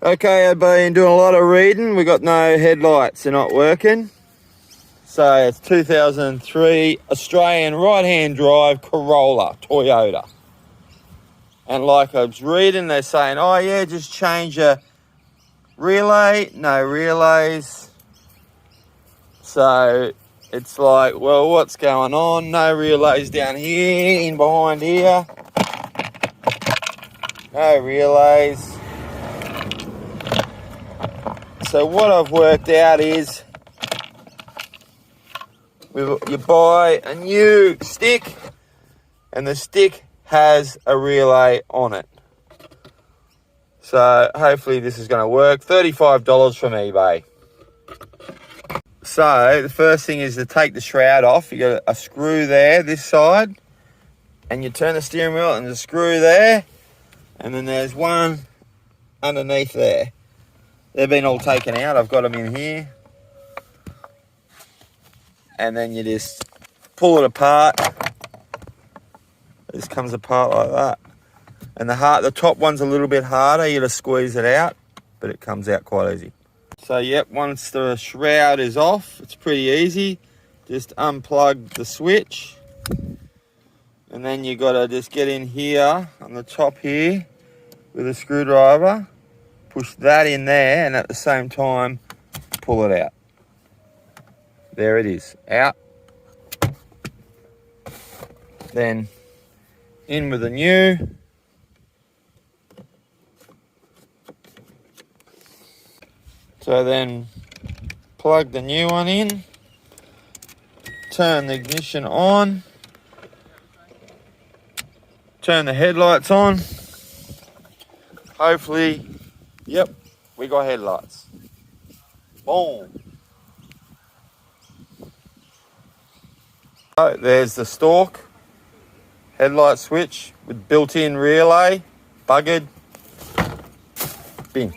Okay, I've been doing a lot of reading. We got no headlights, they're not working. So it's 2003 Australian right-hand drive Corolla, Toyota. And like I was reading, they're saying, oh yeah, just change your relay. No relays. So it's like, well, what's going on? No relays down here, in behind here. No relays. So what I've worked out is you buy a new stick and the stick has a relay on it. So hopefully this is going to work. $35 from eBay. So the first thing is to take the shroud off. You got a screw there, this side, and you turn the steering wheel and the screw there, and then there's one underneath there. They've been all taken out. I've got them in here. And then you just pull it apart. It just comes apart like that. And the top one's a little bit harder. You gotta squeeze it out, but it comes out quite easy. So yep, once the shroud is off, it's pretty easy. Just unplug the switch. And then you gotta just get in here on the top here with a screwdriver. Push that in there, and at the same time, pull it out. There it is, out. Then in with the new. So then plug the new one in, turn the ignition on, turn the headlights on. Hopefully, yep, we got headlights. Boom. So there's the stalk, headlight switch with built-in relay, buggered, bing.